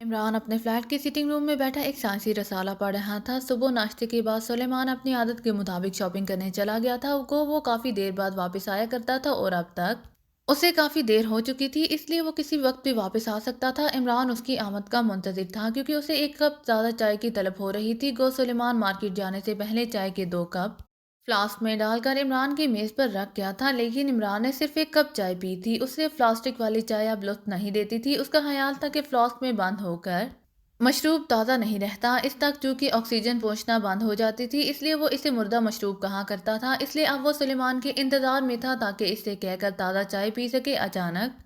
इमरान अपने फ्लैट की sitting room में बैठा एक साइंसी रसाला पढ़ रहा था। सुबह नाश्ते के बाद सुलेमान अपनी आदत के मुताबिक शॉपिंग करने चला गया था। वो काफ़ी देर बाद वापस आया करता था और अब तक उसे काफ़ी देर हो चुकी थी, इसलिए वो किसी वक्त भी वापस आ सकता था। इमरान उसकी आमद का मुंतजिर था क्योंकि उसे एक कप ज़्यादा चाय की तलब हो रही थी। सुलेमान मार्केट जाने से पहले चाय के 2 कप फ्लास्क में डालकर इमरान की मेज़ पर रख गया था, लेकिन इमरान ने सिर्फ एक कप चाय पी थी। उसे प्लास्टिक वाली चाय अब लुत्फ नहीं देती थी। उसका ख्याल था कि फ्लास्क में बंद होकर मशरूब ताज़ा नहीं रहता। इस तक चूंकि ऑक्सीजन पहुंचना बंद हो जाती थी, इसलिए वो इसे मुर्दा मशरूब कहा करता था। इसलिए अब वो सुलेमान के इंतजार में था ताकि इससे कहकर ताज़ा चाय पी सके। अचानक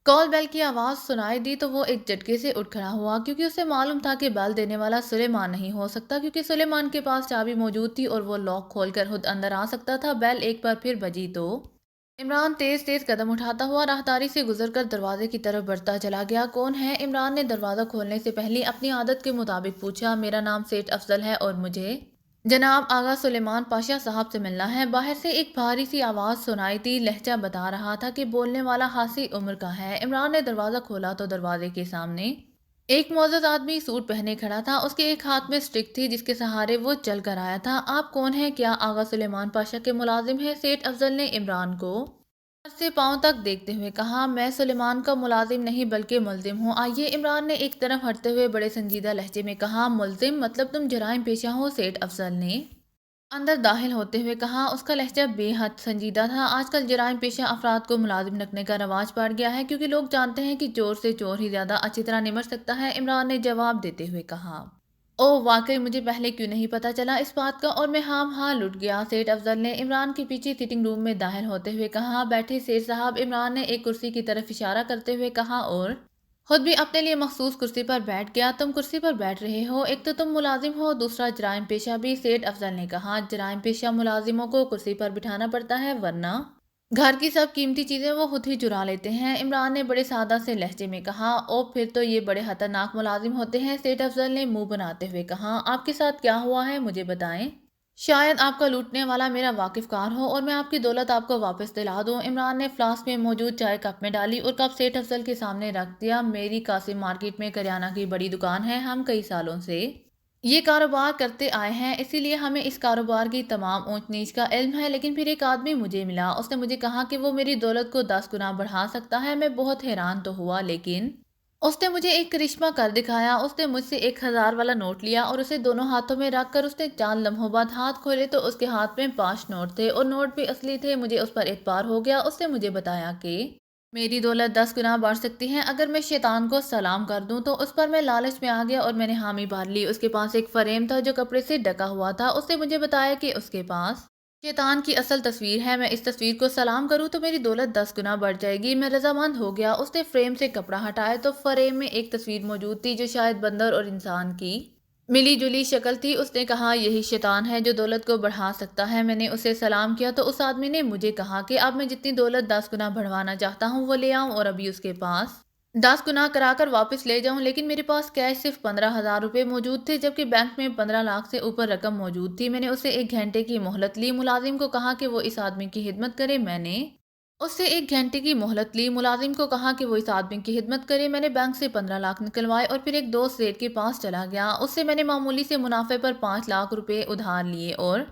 कॉल बेल की आवाज़ सुनाई दी तो वो एक झटके से उठ खड़ा हुआ, क्योंकि उसे मालूम था कि बेल देने वाला सुलेमान नहीं हो सकता, क्योंकि सुलेमान के पास चाबी मौजूद थी और वो लॉक खोलकर खुद अंदर आ सकता था। बेल एक बार फिर बजी तो इमरान तेज तेज कदम उठाता हुआ राहदारी से गुजरकर दरवाजे की तरफ बढ़ता चला गया। कौन है? इमरान ने दरवाज़ा खोलने से पहले अपनी आदत के मुताबिक पूछा। मेरा नाम सेठ अफजल है और मुझे जनाब आगा सुलेमान पाशा साहब से मिलना है। बाहर से एक भारी सी आवाज़ सुनाई थी। लहजा बता रहा था कि बोलने वाला हासी उम्र का है। इमरान ने दरवाज़ा खोला तो दरवाजे के सामने एक मोअज़्ज़ज़ आदमी सूट पहने खड़ा था। उसके एक हाथ में स्टिक थी जिसके सहारे वो चल कर आया था। आप कौन हैं? क्या आगा सुलेमान पाशा के मुलाजिम हैं? सेठ अफजल ने इमरान को सर से पांव तक देखते हुए कहा। मैं सुलेमान का मुलाजिम नहीं बल्कि मुल्जिम हूँ। आइए, इमरान ने एक तरफ हटते हुए बड़े संजीदा लहजे में कहा। मुल्जिम मतलब तुम जराइम पेशा हो? सेठ अफजल ने अंदर दाखिल होते हुए कहा। उसका लहजा बेहद संजीदा था। आजकल जराइम पेशा अफराद को मुलाजिम रखने का रवाज पड़ गया है, क्योंकि लोग जानते हैं कि चोर से चोर ही ज्यादा अच्छी तरह निमट सकता है। इमरान ने जवाब देते हुए कहा। ओह वाकई, मुझे पहले क्यों नहीं पता चला इस बात का, और मैं हाँ लुट गया। सेठ अफजल ने इमरान के पीछे सिटिंग रूम में दाखिल होते हुए कहा। बैठे सेठ साहब, इमरान ने एक कुर्सी की तरफ इशारा करते हुए कहा और खुद भी अपने लिए मखसूस कुर्सी पर बैठ गया। तुम कुर्सी पर बैठ रहे हो, एक तो तुम मुलाजिम हो, दूसरा जराइम पेशा भी। सेठ अफजल ने कहा। जराइम पेशा मुलाजिमों को कुर्सी पर बिठाना पड़ता है, वरना घर की सब कीमती चीजें वो खुद ही चुरा लेते हैं। इमरान ने बड़े सादा से लहजे में कहा। ओ फिर तो ये बड़े खतरनाक मुलाजिम होते हैं। सेठ अफजल ने मुंह बनाते हुए कहा। आपके साथ क्या हुआ है, मुझे बताएं। शायद आपका लूटने वाला मेरा वाकिफकार हो और मैं आपकी दौलत आपको वापस दिला दूं। इमरान ने फ्लास्क में मौजूद चाय कप में डाली और कप सेठ अफजल के सामने रख दिया। मेरी कासिम मार्केट में करियाना की बड़ी दुकान है। हम कई सालों से ये कारोबार करते आए हैं, इसीलिए हमें इस कारोबार की तमाम ऊंच नीच का इल्म है। लेकिन फिर एक आदमी मुझे मिला, उसने मुझे कहा कि वो मेरी दौलत को 10 गुना बढ़ा सकता है। मैं बहुत हैरान तो हुआ, लेकिन उसने मुझे एक करिश्मा कर दिखाया। उसने मुझसे 1,000 वाला नोट लिया और उसे दोनों हाथों में रखकर उसने चंद लम्हों बाद हाथ खोले तो उसके हाथ में 5 नोट थे और नोट भी असली थे। मुझे उस पर एतबार हो गया। उसने मुझे बताया कि मेरी दौलत 10 गुना बढ़ सकती है अगर मैं शैतान को सलाम कर दूं। तो उस पर मैं लालच में आ गया और मैंने हामी भर ली। उसके पास एक फ्रेम था जो कपड़े से ढका हुआ था। उसने मुझे बताया कि उसके पास शैतान की असल तस्वीर है। मैं इस तस्वीर को सलाम करूं तो मेरी दौलत 10 गुना बढ़ जाएगी। मैं रजामंद हो गया। उसने फ्रेम से कपड़ा हटाया तो फ्रेम में एक तस्वीर मौजूद थी जो शायद बंदर और इंसान की मिली जुली शक्ल थी। उसने कहा, यही शैतान है जो दौलत को बढ़ा सकता है। मैंने उसे सलाम किया तो उस आदमी ने मुझे कहा कि अब मैं जितनी दौलत 10 गुना बढ़वाना चाहता हूँ वो ले आऊं और अभी उसके पास 10 गुना कराकर वापस ले जाऊं। लेकिन मेरे पास कैश सिर्फ 15,000 रुपये मौजूद थे, जबकि बैंक में 15 लाख से ऊपर रकम मौजूद थी। मैंने उसे 1 घंटे की मोहलत ली। मुलाजिम को कहा कि वो इस आदमी की खिदमत करे। मैंने उससे 1 घंटे की मोहलत ली। मुलाजिम को कहा कि वो इस आदमी की खिदमत करे। मैंने बैंक से 15 लाख निकलवाए और फिर एक दोस्त सेठ के पास चला गया। उससे मैंने मामूली से मुनाफे पर 5 लाख रुपए उधार लिए और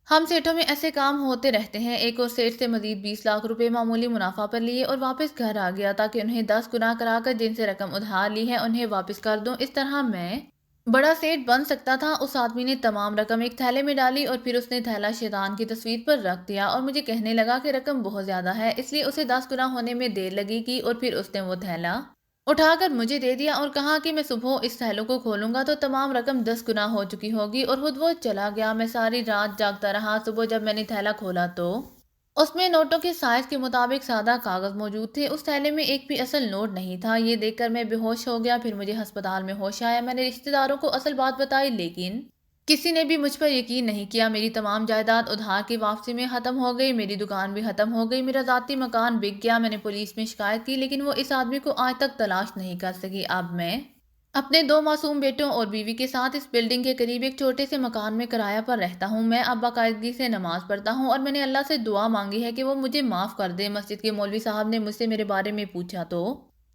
हम सेठों में ऐसे काम होते रहते हैं। एक और सेठ से मजीद 20 लाख रुपए मामूली मुनाफा पर लिए और वापस घर आ गया ताकि उन्हें 10 गुना कराकर जिनसे रकम उधार ली है उन्हें वापस कर दूं। इस तरह मैं बड़ा सेठ बन सकता था। उस आदमी ने तमाम रकम एक थैले में डाली और फिर उसने थैला शैतान की तस्वीर पर रख दिया और मुझे कहने लगा कि रकम बहुत ज्यादा है, इसलिए उसे 10 गुना होने में देर लगेगी। और फिर उसने वो थैला उठाकर मुझे दे दिया और कहा कि मैं सुबह इस थैलों को खोलूंगा तो तमाम रकम 10 गुना हो चुकी होगी, और खुद वो चला गया। मैं सारी रात जागता रहा। सुबह जब मैंने थैला खोला तो उसमें नोटों के साइज के मुताबिक सादा कागज मौजूद थे। उस थैले में एक भी असल नोट नहीं था। ये देखकर मैं बेहोश हो गया। फिर मुझे अस्पताल में होश आया। मैंने रिश्तेदारों को असल बात बताई, लेकिन किसी ने भी मुझ पर यकीन नहीं किया। मेरी तमाम जायदाद उधार की वापसी में खत्म हो गई। मेरी दुकान भी खत्म हो गई। मेरा जाती मकान बिक गया। मैंने पुलिस में शिकायत की, लेकिन वो इस आदमी को आज तक तलाश नहीं कर सकी। अब मैं अपने 2 मासूम बेटों और बीवी के साथ इस बिल्डिंग के करीब एक छोटे से मकान में किराया पर रहता हूँ। मैं अब बाकायदगी से नमाज पढ़ता हूँ और मैंने अल्लाह से दुआ मांगी है कि वो मुझे माफ़ कर दे। मस्जिद के मौलवी साहब ने मुझसे मेरे बारे में पूछा तो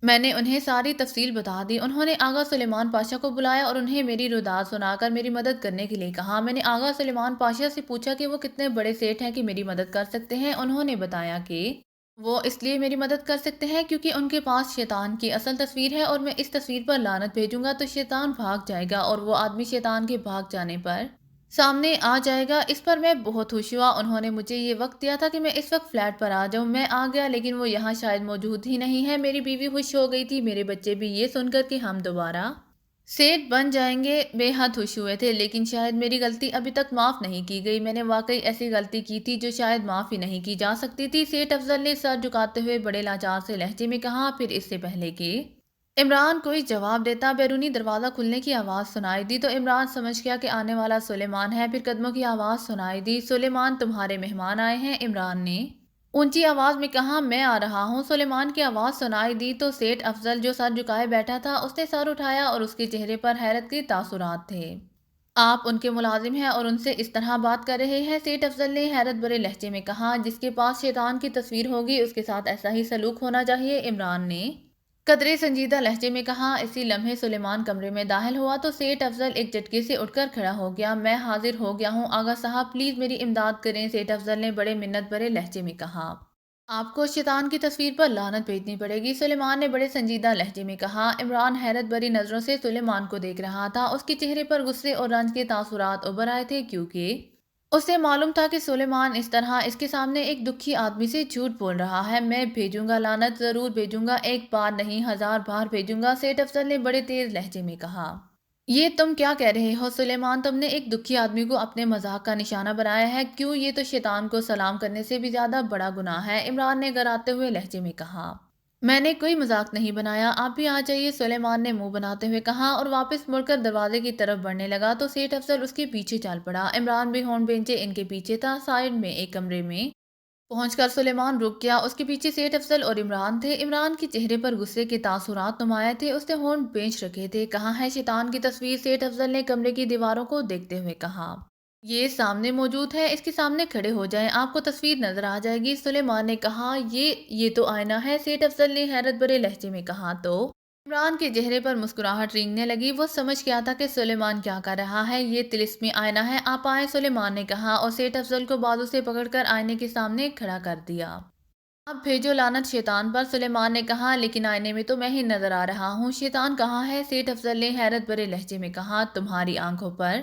میں نے انہیں ساری تفصیل بتا دی۔ انہوں نے آغا سلیمان پاشا کو بلایا اور انہیں میری روداد سنا کر میری مدد کرنے کے لیے کہا۔ میں نے آغا سلیمان پاشا سے پوچھا کہ وہ کتنے بڑے سیٹ ہیں کہ میری مدد کر سکتے ہیں۔ انہوں نے بتایا کہ وہ اس لیے میری مدد کر سکتے ہیں کیونکہ ان کے پاس شیطان کی اصل تصویر ہے، اور میں اس تصویر پر لعنت بھیجوں گا تو شیطان بھاگ جائے گا، اور وہ آدمی شیطان کے بھاگ جانے پر سامنے آ جائے گا۔ اس پر میں بہت خوش ہوا۔ انہوں نے مجھے یہ وقت دیا تھا کہ میں اس وقت فلیٹ پر آ جاؤں۔ میں آ گیا، لیکن وہ یہاں شاید موجود ہی نہیں ہے۔ میری بیوی خوش ہو گئی تھی، میرے بچے بھی، یہ سن کر کہ ہم دوبارہ سیٹ بن جائیں گے بے حد خوش ہوئے تھے، لیکن شاید میری غلطی ابھی تک معاف نہیں کی گئی۔ میں نے واقعی ایسی غلطی کی تھی جو شاید معاف ہی نہیں کی جا سکتی تھی۔ سیٹ افضل نے سر جھکاتے ہوئے بڑے لاچار سے لہجے میں کہا۔ پھر اس سے پہلے کہ عمران کوئی جواب دیتا، بیرونی دروازہ کھلنے کی آواز سنائی دی تو عمران سمجھ گیا کہ آنے والا سلیمان ہے۔ پھر قدموں کی آواز سنائی دی۔ سلیمان، تمہارے مہمان آئے ہیں، عمران نے اونچی آواز میں کہا۔ میں آ رہا ہوں، سلیمان کی آواز سنائی دی تو سیٹ افضل جو سر جھکائے بیٹھا تھا اس نے سر اٹھایا اور اس کے چہرے پر حیرت کے تاثرات تھے۔ آپ ان کے ملازم ہیں اور ان سے اس طرح بات کر رہے ہیں، سیٹ افضل نے حیرت بھرے لہجے میں کہا۔ جس کے پاس شیطان کی تصویر ہوگی اس کے ساتھ ایسا ہی سلوک ہونا چاہیے، عمران نے قدرے سنجیدہ لہجے میں کہا۔ اسی لمحے سلیمان کمرے میں داخل ہوا تو سیٹ افضل ایک جھٹکے سے اٹھ کر کھڑا ہو گیا۔ میں حاضر ہو گیا ہوں آغا صاحب، پلیز میری امداد کریں، سیٹ افضل نے بڑے منت بھرے لہجے میں کہا۔ آپ کو شیطان کی تصویر پر لعنت بھیجنی پڑے گی، سلیمان نے بڑے سنجیدہ لہجے میں کہا۔ عمران حیرت بھری نظروں سے سلیمان کو دیکھ رہا تھا۔ اس کے چہرے پر غصے اور رنج کے تاثرات ابھر آئے تھے، کیونکہ اسے معلوم تھا کہ سلیمان اس طرح اس کے سامنے ایک دکھی آدمی سے جھوٹ بول رہا ہے۔ میں بھیجوں گا لعنت، ضرور بھیجوں گا، ایک بار نہیں 1000 بار بھیجوں گا، سیٹ افضل نے بڑے تیز لہجے میں کہا۔ یہ تم کیا کہہ رہے ہو سلیمان؟ تم نے ایک دکھی آدمی کو اپنے مذاق کا نشانہ بنایا ہے، کیوں؟ یہ تو شیطان کو سلام کرنے سے بھی زیادہ بڑا گناہ ہے، عمران نے گراتے ہوئے لہجے میں کہا۔ میں نے کوئی مذاق نہیں بنایا، آپ بھی آ جائیے، سلیمان نے منہ بناتے ہوئے کہا اور واپس مڑ کر دروازے کی طرف بڑھنے لگا تو سیٹ افضل اس کے پیچھے چل پڑا۔ عمران بھی ہونٹ بھینچے ان کے پیچھے تھا۔ سائیڈ میں ایک کمرے میں پہنچ کر سلیمان رک گیا۔ اس کے پیچھے سیٹ افضل اور عمران تھے۔ عمران کے چہرے پر غصے کے تاثرات نمایاں تھے، اس نے ہونٹ بھینچ رکھے تھے۔ کہاں ہے شیطان کی تصویر؟ سیٹ افضل نے کمرے کی دیواروں کو دیکھتے ہوئے کہا۔ یہ سامنے موجود ہے، اس کے سامنے کھڑے ہو جائیں، آپ کو تصویر نظر آ جائے گی، سلیمان نے کہا۔ یہ تو آئینہ ہے، سیٹ افضل نے حیرت بھرے لہجے میں کہا تو عمران کے چہرے پر مسکراہٹ رینگنے لگی۔ وہ سمجھ گیا تھا کہ سلیمان کیا کر رہا ہے۔ یہ طلسمی آئینہ ہے، آپ آئیں، سلیمان نے کہا اور سیٹ افضل کو بازو سے پکڑ کر آئینے کے سامنے کھڑا کر دیا۔ اب بھیجو لعنت شیطان پر، سلیمان نے کہا، لیکن آئینے میں تو میں ہی نظر آ رہا ہوں، شیطان کہاں ہے؟ سیٹ افضل نے حیرت بھرے لہجے میں کہا۔ تمہاری آنکھوں پر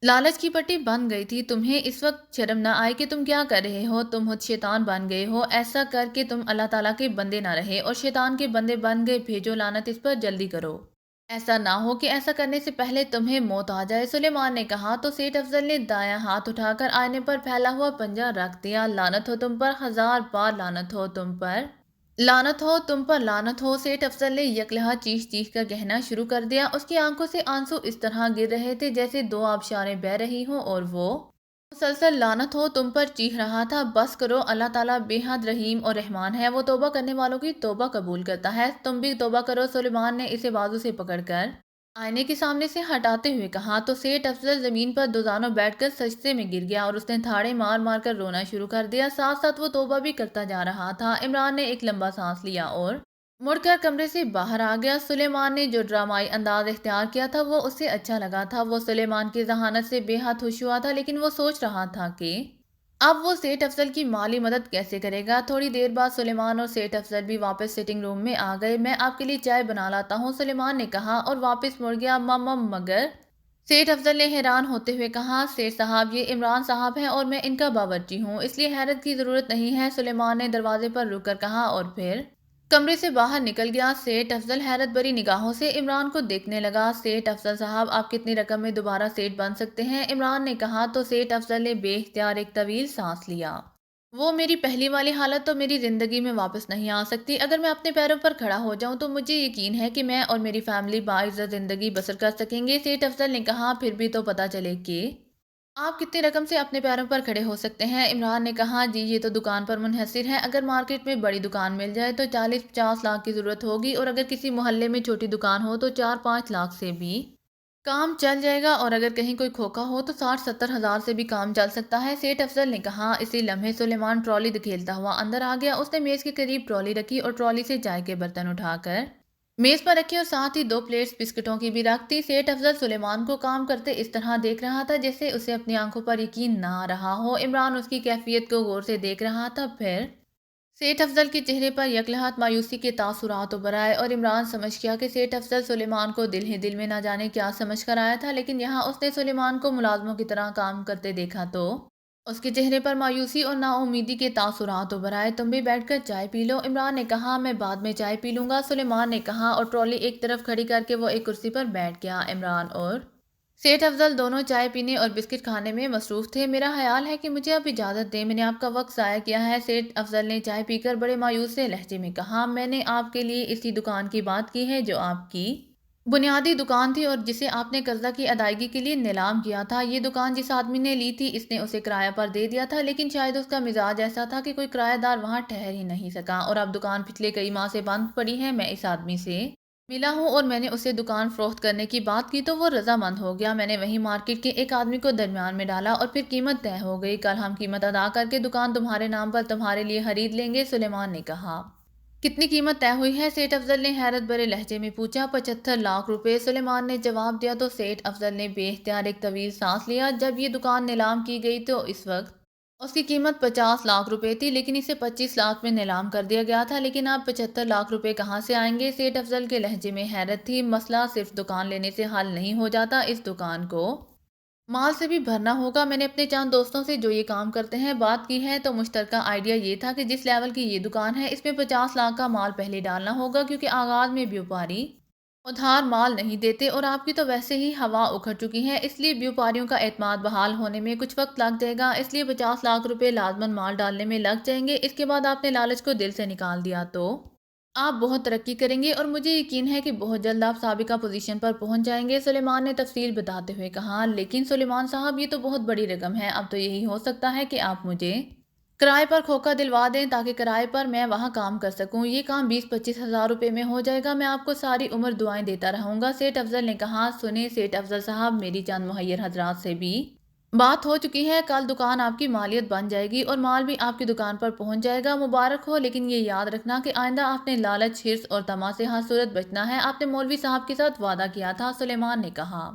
لالچ کی پٹی بن گئی تھی، تمہیں اس وقت شرم نہ آئی کہ تم کیا کر رہے ہو؟ تم خود شیطان بن گئے ہو، ایسا کر کے تم اللہ تعالیٰ کے بندے نہ رہے اور شیطان کے بندے بن گئے، بھیجو لعنت اس پر، جلدی کرو، ایسا نہ ہو کہ ایسا کرنے سے پہلے تمہیں موت آ جائے، سلیمان نے کہا تو سیٹ افضل نے دایاں ہاتھ اٹھا کر آئینے پر پھیلا ہوا پنجہ رکھ دیا۔ لعنت ہو تم پر، 1000 بار لعنت ہو تم پر، لعنت ہو تم پر، لعنت ہو، سیٹ افضل نے یکلہا چیخ چیخ کر کہنا شروع کر دیا۔ اس کی آنکھوں سے آنسو اس طرح گر رہے تھے جیسے دو آبشاریں بہہ رہی ہوں، اور وہ مسلسل لعنت ہو تم پر چیخ رہا تھا۔ بس کرو، اللہ تعالیٰ بے حد رحیم اور رحمان ہے، وہ توبہ کرنے والوں کی توبہ قبول کرتا ہے، تم بھی توبہ کرو، سلیمان نے اسے بازو سے پکڑ کر آئینے کے سامنے سے ہٹاتے ہوئے کہا تو سیٹ افضل زمین پر دوزانوں بیٹھ کر سجدے میں گر گیا اور اس نے تھاڑے مار مار کر رونا شروع کر دیا، ساتھ ساتھ وہ توبہ بھی کرتا جا رہا تھا۔ عمران نے ایک لمبا سانس لیا اور مڑ کر کمرے سے باہر آ گیا۔ سلیمان نے جو ڈرامائی انداز اختیار کیا تھا وہ اسے اچھا لگا تھا۔ وہ سلیمان کی ذہانت سے بے حد خوش ہوا تھا، لیکن وہ سوچ رہا تھا کہ اب وہ سیٹ افضل کی مالی مدد کیسے کرے گا۔ تھوڑی دیر بعد سلیمان اور سیٹ افضل بھی واپس سٹنگ روم میں آ گئے۔ میں آپ کے لیے چائے بنا لاتا ہوں، سلیمان نے کہا اور واپس مڑ گیا۔ مگر سیٹ افضل نے حیران ہوتے ہوئے کہا، سیٹ صاحب، یہ عمران صاحب ہیں اور میں ان کا باورچی ہوں، اس لیے حیرت کی ضرورت نہیں ہے، سلیمان نے دروازے پر رک کر کہا اور پھر کمرے سے باہر نکل گیا۔ سیٹ افضل حیرت بھری نگاہوں سے عمران کو دیکھنے لگا۔ سیٹ افضل صاحب، آپ کتنی رقم میں دوبارہ سیٹ بن سکتے ہیں؟ عمران نے کہا تو سیٹ افضل نے بے اختیار ایک طویل سانس لیا۔ وہ میری پہلی والی حالت تو میری زندگی میں واپس نہیں آ سکتی۔ اگر میں اپنے پیروں پر کھڑا ہو جاؤں تو مجھے یقین ہے کہ میں اور میری فیملی باعزت زندگی بسر کر سکیں گے، سیٹ افضل نے کہا۔ پھر بھی تو پتہ چلے کہ آپ کتنی رقم سے اپنے پیروں پر کھڑے ہو سکتے ہیں، عمران نے کہا۔ جی یہ تو دکان پر منحصر ہے، اگر مارکیٹ میں بڑی دکان مل جائے تو 40-50 لاکھ کی ضرورت ہوگی، اور اگر کسی محلے میں چھوٹی دکان ہو تو 4-5 لاکھ سے بھی کام چل جائے گا، اور اگر کہیں کوئی کھوکھا ہو تو 60-70 ہزار سے بھی کام چل سکتا ہے، سیٹ افضل نے کہا۔ اسی لمحے سلیمان ٹرالی دھکیلتا ہوا اندر آ گیا۔ اس نے میز کے قریب ٹرالی رکھی اور ٹرالی سے چائے کے برتن اٹھا کر मेज पर रखी और साथ ही 2 प्लेट्स बिस्किटों की भी रख दी। सेठ अफजल सुलेमान को काम करते इस तरह देख रहा था जैसे उसे अपनी आंखों पर यकीन ना आ रहा हो। इमरान उसकी कैफियत को गौर से देख रहा था। फिर सेठ अफजल के चेहरे पर यकलहात मायूसी के तासुरात उभर आए और इमरान समझ गया कि सेठ अफजल सुलेमान को दिल ही दिल में ना जाने क्या समझ कर आया था, लेकिन यहाँ उसने सुलेमान को मुलाजमों की तरह काम करते देखा तो उसके चेहरे पर मायूसी और नाउमीदी के तासुरात उभर आए। तुम भी बैठकर चाय पी लो, इमरान ने कहा। मैं बाद में चाय पी लूंगा, सुलेमान ने कहा, और ट्रॉली एक तरफ खड़ी करके वो एक कुर्सी पर बैठ गया। इमरान और सेठ अफजल दोनों चाय पीने और बिस्किट खाने में मसरूफ थे। मेरा ख्याल है कि मुझे अब इजाज़त दें, मैंने आपका वक्त ज़ाया किया है, सेठ अफजल ने चाय पीकर बड़े मायूस से लहजे में कहा। मैंने आपके लिए इसी दुकान की बात की है जो आपकी बुनियादी दुकान थी और जिसे आपने कर्जा की अदायगी के लिए नीलाम किया था। ये दुकान जिस आदमी ने ली थी इसने उसे किराया पर दे दिया था, लेकिन शायद उसका मिजाज ऐसा था कि कोई किराएदार वहां ठहर ही नहीं सका और अब दुकान पिछले कई माह से बंद पड़ी है। मैं इस आदमी से मिला हूँ और मैंने उसे दुकान फरोख्त करने की बात की तो वो रजामंद हो गया। मैंने वहीं मार्केट के एक आदमी को दरमियान में डाला और फिर कीमत तय हो गई। कल हम कीमत अदा करके दुकान तुम्हारे नाम पर तुम्हारे लिए खरीद लेंगे, सुलेमान ने कहा। कितनी कीमत तय हुई है, सेठ अफजल ने हैरत भरे लहजे में पूछा। 75 लाख रुपए, सुलेमान ने जवाब दिया। तो सेठ अफजल ने बेख्तियार एक तवील सांस लिया। जब ये दुकान नीलाम की गई तो इस वक्त उसकी कीमत 50 लाख रुपए थी, लेकिन इसे 25 लाख में नीलाम कर दिया गया था। लेकिन अब 75 लाख रुपए कहाँ से आएंगे? सेठ अफजल के लहजे में हैरत थी। मसला सिर्फ दुकान लेने से हल नहीं हो जाता, इस दुकान को माल से भी भरना होगा। मैंने अपने चंद दोस्तों से जो ये काम करते हैं बात की है तो मुश्तरका आइडिया ये था कि जिस लेवल की ये दुकान है इसमें 50 लाख का माल पहले डालना होगा, क्योंकि आगाज में व्यापारी उधार माल नहीं देते और आपकी तो वैसे ही हवा उखड़ चुकी है, इसलिए व्यापारियों का एतमाद बहाल होने में कुछ वक्त लग जाएगा। इसलिए 50 लाख रुपए लाजमन माल डालने में लग जाएंगे। इसके बाद आपने लालच को दिल से निकाल दिया तो आप बहुत तरक्की करेंगे और मुझे यकीन है कि बहुत जल्द आप साबिका पोजीशन पर पहुंच जाएंगे, सुलेमान ने तफसील बताते हुए कहा। लेकिन सुलेमान साहब, ये तो बहुत बड़ी रकम है। अब तो यही हो सकता है कि आप मुझे किराए पर खोखा दिलवा दें ताकि किराए पर मैं वहां काम कर सकूं। ये काम 20-25 हज़ार रुपए में हो जाएगा। मैं आपको सारी उम्र दुआएं देता रहूंगा, सेठ अफजल ने कहा। सुने सेठ अफजल साहब, मेरी चंद मुहैयर हजरात से भी बात हो चुकी है। कल दुकान आपकी मालियत बन जाएगी और माल भी आपकी दुकान पर पहुंच जाएगा। मुबारक हो, लेकिन ये याद रखना कि आइंदा आपने लालच, हिर्स और तमा से हर सूरत बचना है। आपने मौलवी साहब के साथ वादा किया था, सुलेमान ने कहा।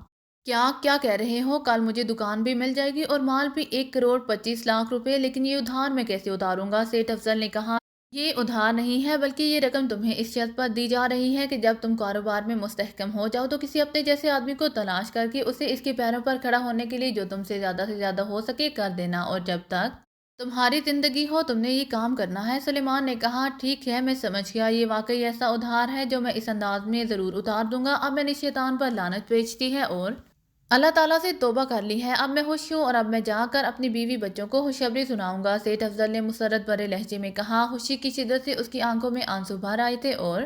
क्या क्या कह रहे हो? कल मुझे दुकान भी मिल जाएगी और माल भी 1 करोड़ 25 लाख रुपए, लेकिन ये उधार मैं कैसे उतारूंगा? सेठ अफजल ने कहा। ये उधार नहीं है, बल्कि ये रकम तुम्हें इस शर्त पर दी जा रही है कि जब तुम कारोबार में मुस्तहकम हो जाओ तो किसी अपने जैसे आदमी को तलाश करके उसे इसके पैरों पर खड़ा होने के लिए जो तुमसे ज़्यादा हो सके कर देना, और जब तक तुम्हारी जिंदगी हो तुमने ये काम करना है, सुलेमान ने कहा। ठीक है, मैं समझ गया। ये वाकई ऐसा उधार है जो मैं इस अंदाज में ज़रूर उतार दूंगा। अब मैंने शैतान पर लानत भेजती है और अल्लाह ताला से तौबा कर ली है। अब मैं खुश हूँ और अब मैं जाकर अपनी बीवी बच्चों को खुशखबरी सुनाऊंगा, सेठ अफजल ने मुसर्रत भरे लहजे में कहा। खुशी की शिद्दत से उसकी आंखों में आंसू भर आए थे और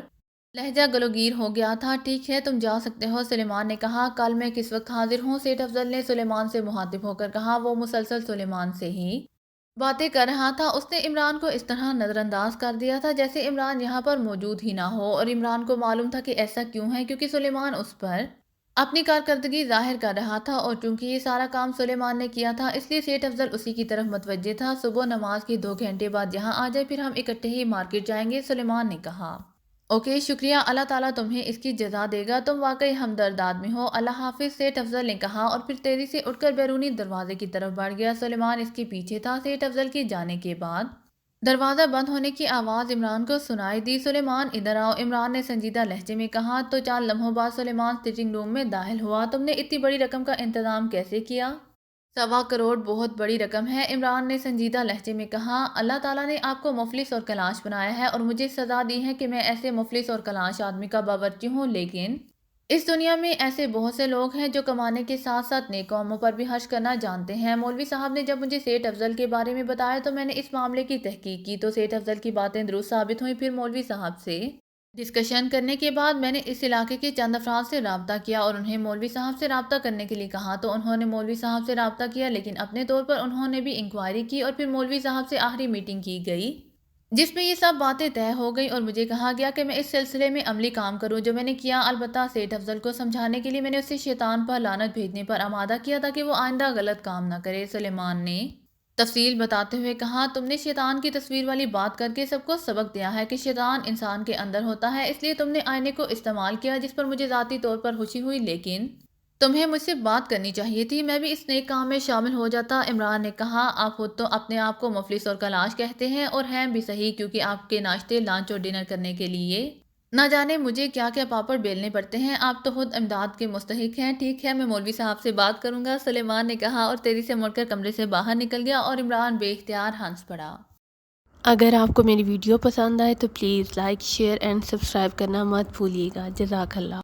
लहजा गलोगीर हो गया था। ठीक है, तुम जा सकते हो, सुलेमान ने कहा। कल मैं किस वक्त हाजिर हूँ? सेठ अफजल ने सुलेमान से मुखातिब होकर कहा। वो मुसलसल सुलेमान से ही बातें कर रहा था। उसने इमरान को इस तरह नज़रअंदाज कर दिया था जैसे इमरान यहाँ पर मौजूद ही ना हो, और इमरान को मालूम था कि ऐसा क्यों है, क्योंकि सुलेमान उस पर अपनी कारकर्दगी जाहिर कर रहा था और चूंकि ये सारा काम सुलेमान ने किया था इसलिए सेठ अफजल उसी की तरफ मुतवज्जे था। सुबह नमाज के 2 घंटे बाद यहाँ आ जाए, फिर हम इकट्ठे ही मार्केट जाएंगे, सुलेमान ने कहा। ओके, शुक्रिया, अल्लाह ताला तुम्हें इसकी जजा देगा। तुम वाकई हमदर्द आदमी हो, अल्लाह हाफिज, सेठ अफजल ने कहा और फिर तेजी से उठकर बैरूनी दरवाजे की तरफ बढ़ गया। सुलेमान इसके पीछे था। सेठ अफजल के जाने के बाद दरवाज़ा बंद होने की आवाज़ इमरान को सुनाई दी। सुलेमान, इधर आओ, इमरान ने संजीदा लहजे में कहा। तो 4 लम्हों बाद सुलेमान सिटिंग रूम में दाखिल हुआ। तुमने इतनी बड़ी रकम का इंतजाम कैसे किया? 1.25 करोड़ बहुत बड़ी रकम है, इमरान ने संजीदा लहजे में कहा। अल्लाह ताला ने आपको मुफलिस और कलाश बनाया है और मुझे सज़ा दी है कि मैं ऐसे मुफलिस और कलाश आदमी का बावर्ची हूँ, लेकिन इस दुनिया में ऐसे बहुत से लोग हैं जो कमाने के साथ साथ नेक कामों पर भी खर्च करना जानते हैं। मौलवी साहब ने जब मुझे सेठ अफजल के बारे में बताया तो मैंने इस मामले की तहकीक की तो सेठ अफजल की बातें दुरुस्त साबित हुई। फिर मौलवी साहब से डिस्कशन करने के बाद मैंने इस इलाके के चंद अफराद से रब्ता किया और उन्हें मौलवी साहब से रब्ता करने के लिए कहा तो उन्होंने मौलवी साहब से रब्ता किया, लेकिन अपने तौर पर उन्होंने भी इंक्वायरी की और फिर मौलवी साहब से आखिरी मीटिंग की गई जिसमें ये सब बातें तय हो गई और मुझे कहा गया कि मैं इस सिलसिले में अमली काम करूं जो मैंने किया। अलबत्ता सेठ अफजल को समझाने के लिए मैंने उसे शैतान पर लानत भेजने पर आमादा किया ताकि वो आइंदा गलत काम ना करे, सुलेमान ने تفصیل بتاتے ہوئے کہا، تم نے شیطان کی تصویر والی بات کر کے سب کو سبق دیا ہے کہ شیطان انسان کے اندر ہوتا ہے، اس لیے تم نے آئینے کو استعمال کیا جس پر مجھے ذاتی طور پر خوشی ہوئی، لیکن تمہیں مجھ سے بات کرنی چاہیے تھی، میں بھی اس نیک کام میں شامل ہو جاتا۔ عمران نے کہا، آپ خود تو اپنے آپ کو مفلس اور کلاش کہتے ہیں، اور ہیں بھی صحیح، کیونکہ آپ کے ناشتے، لنچ اور ڈنر کرنے کے لیے نہ جانے مجھے کیا کیا پاپڑ بیلنے پڑتے ہیں، آپ تو خود امداد کے مستحق ہیں۔ ٹھیک ہے، میں مولوی صاحب سے بات کروں گا، سلیمان نے کہا، اور تیزی سے مڑ کر کمرے سے باہر نکل گیا، اور عمران بے اختیار ہنس پڑا۔ اگر آپ کو میری ویڈیو پسند آئے تو please like, share and subscribe کرنا مت بھولیے گا۔ جزاک اللہ۔